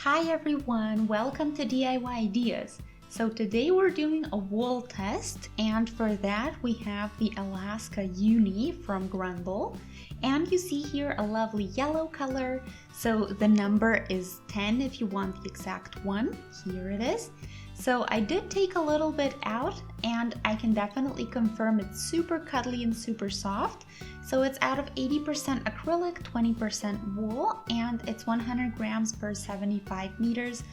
Hi everyone, welcome to DIY Ideas. So today we're doing a wool test, and for that we have the Alaska Uni from Grundle. And you see here a lovely yellow color, so the number is 10 if you want the exact one. Here it is. So I did take a little bit out, and I can definitely confirm it's super cuddly and super soft. So it's out of 80% acrylic, 20% wool, and it's 100 grams per 75 meters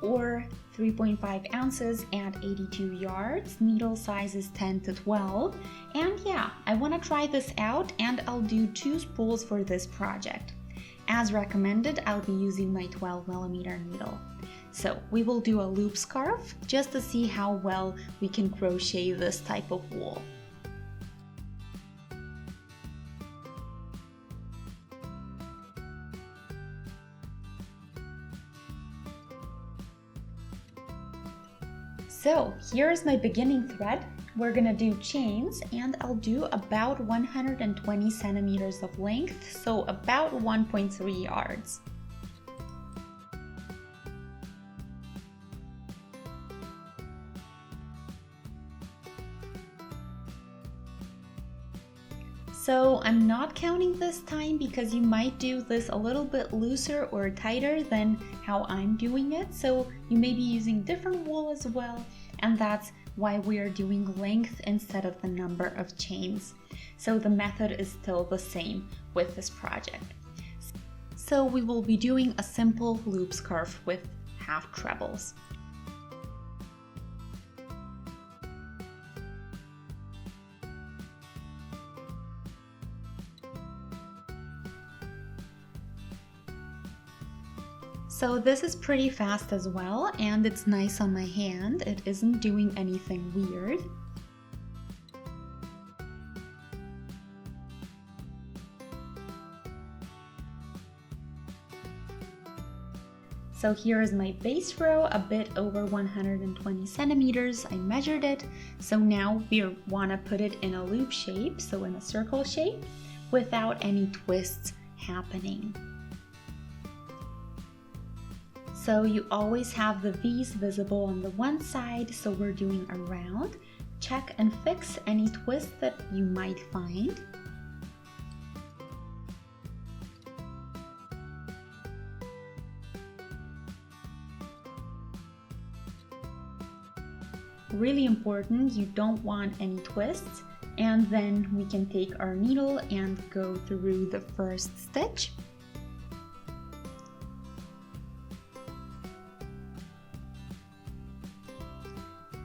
or 3.5 ounces and 82 yards. Needle size is 10 to 12. And yeah, I want to try this out, and I'll do 2 spools for this project. As recommended, I'll be using my 12mm needle. So we will do a loop scarf just to see how well we can crochet this type of wool. So here's my beginning thread. We're gonna do chains, and I'll do about 120 centimeters of length, so about 1.3 yards. So I'm not counting this time because you might do this a little bit looser or tighter than how I'm doing it. So you may be using different wool as well, and that's why we are doing length instead of the number of chains. So the method is still the same with this project. So we will be doing a simple loop scarf with half trebles. So this is pretty fast as well, and it's nice on my hand. It isn't doing anything weird. So here is my base row, a bit over 120 centimeters. I measured it. So now we want to put it in a loop shape, so in a circle shape, without any twists happening. So you always have the V's visible on the one side, so we're doing a round. Check and fix any twist that you might find. Really important, you don't want any twists. And then we can take our needle and go through the first stitch.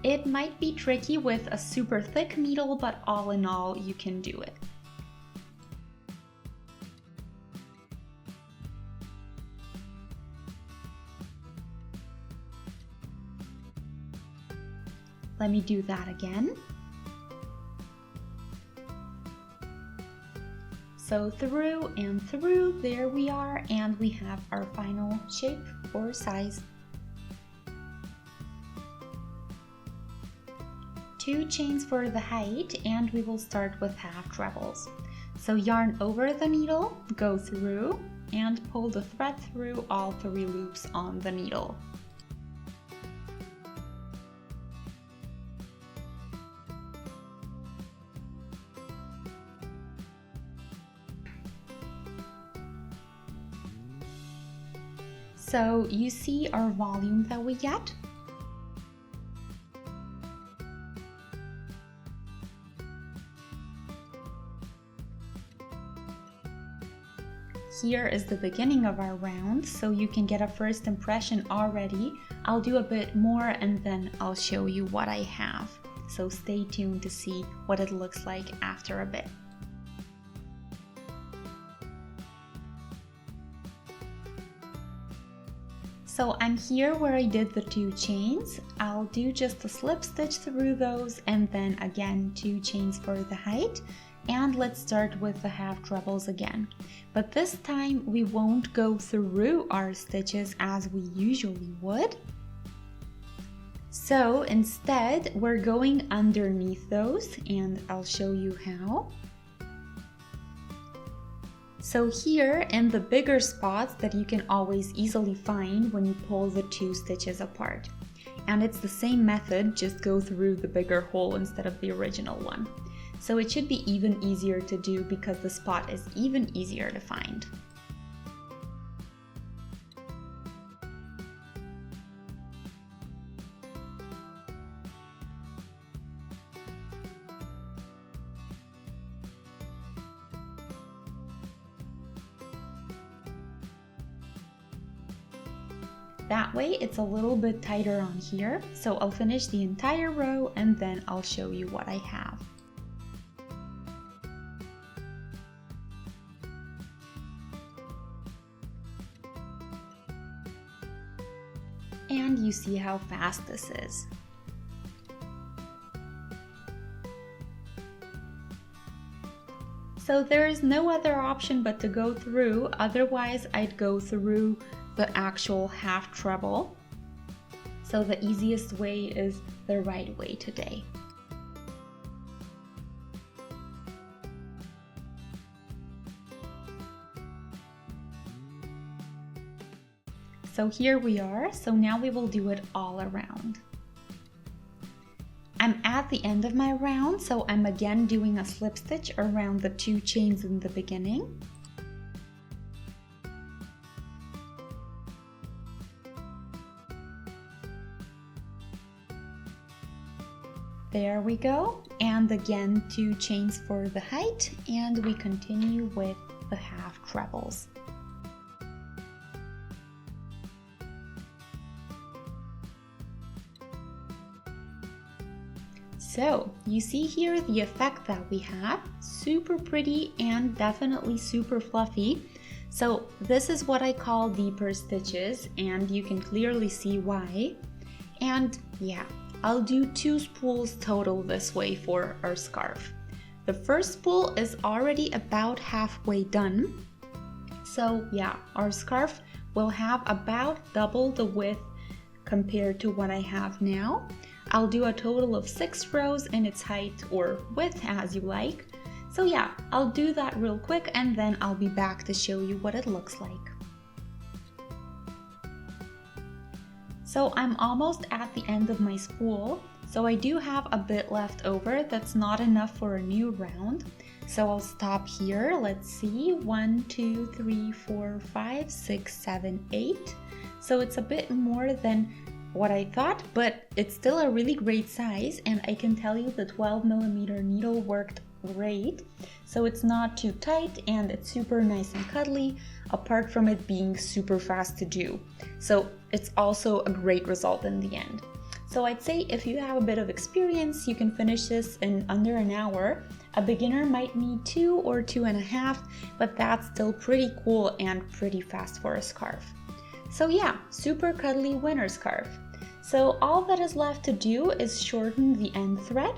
It might be tricky with a super thick needle, but all in all, you can do it. Let me do that again. So through and through, there we are, and we have our final shape or size. 2 chains for the height, and we will start with half trebles. So yarn over the needle, go through, and pull the thread through all 3 loops on the needle. So you see our volume that we get. Here is the beginning of our round, so you can get a first impression already. I'll do a bit more and then I'll show you what I have. So stay tuned to see what it looks like after a bit. So I'm here where I did the 2 chains. I'll do just a slip stitch through those, and then again 2 chains for the height. And let's start with the half trebles again. But this time we won't go through our stitches as we usually would. So instead we're going underneath those, and I'll show you how. So here in the bigger spots that you can always easily find when you pull the two stitches apart. And it's the same method, just go through the bigger hole instead of the original one. So it should be even easier to do because the spot is even easier to find. That way it's a little bit tighter on here, so I'll finish the entire row and then I'll show you what I have. And you see how fast this is. So there is no other option but to go through, otherwise I'd go through the actual half treble. So the easiest way is the right way today. So here we are, so now we will do it all around. I'm at the end of my round, so I'm again doing a slip stitch around the two chains in the beginning. There we go, and again 2 chains for the height, and we continue with the half trebles. So you see here the effect that we have, super pretty and definitely super fluffy. So this is what I call deeper stitches, and you can clearly see why. And yeah, I'll do 2 spools total this way for our scarf. The first spool is already about halfway done. So yeah, our scarf will have about double the width compared to what I have now. I'll do a total of 6 rows in its height or width as you like. So yeah, I'll do that real quick and then I'll be back to show you what it looks like. So I'm almost at the end of my spool, so I do have a bit left over that's not enough for a new round. So I'll stop here, let's see, 1, 2, 3, 4, 5, 6, 7, 8. So it's a bit more than what I thought, but it's still a really great size, and I can tell you the 12mm needle worked great. So it's not too tight and it's super nice and cuddly, apart from it being super fast to do. So it's also a great result in the end. So I'd say if you have a bit of experience, you can finish this in under an hour. A beginner might need 2 or 2.5, but that's still pretty cool and pretty fast for a scarf. So yeah, super cuddly winter scarf. So all that is left to do is shorten the end thread,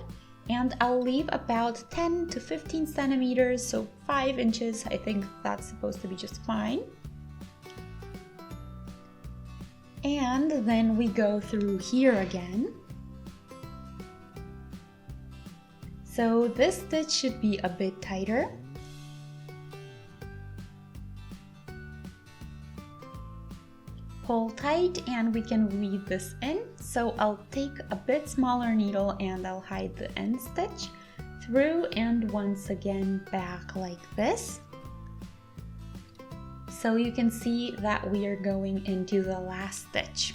and I'll leave about 10 to 15 centimeters, so 5 inches. I think that's supposed to be just fine. And then we go through here again. So this stitch should be a bit tighter. Pull tight and we can weave this in. So I'll take a bit smaller needle and I'll hide the end stitch through and once again back like this. So you can see that we are going into the last stitch.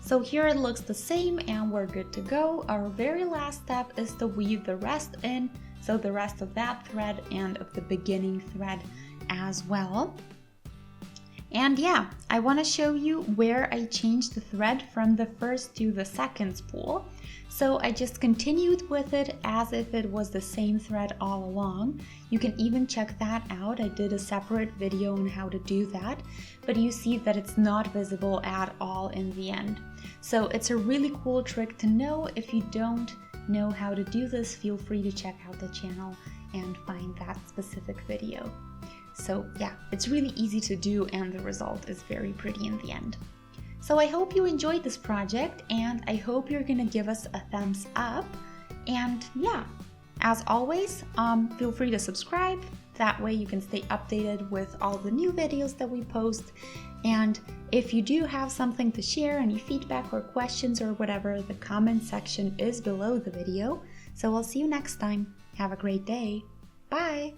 So here it looks the same and we're good to go. Our very last step is to weave the rest in, so the rest of that thread and of the beginning thread as well. And yeah, I want to show you where I changed the thread from the first to the second spool. So I just continued with it as if it was the same thread all along. You can even check that out. I did a separate video on how to do that, but you see that it's not visible at all in the end. So it's a really cool trick to know. If you don't know how to do this, feel free to check out the channel and find that specific video. So yeah, it's really easy to do and the result is very pretty in the end. So I hope you enjoyed this project, and I hope you're gonna give us a thumbs up. And yeah, as always, feel free to subscribe. That way you can stay updated with all the new videos that we post. And if you do have something to share, any feedback or questions or whatever, the comment section is below the video. So I'll see you next time. Have a great day. Bye!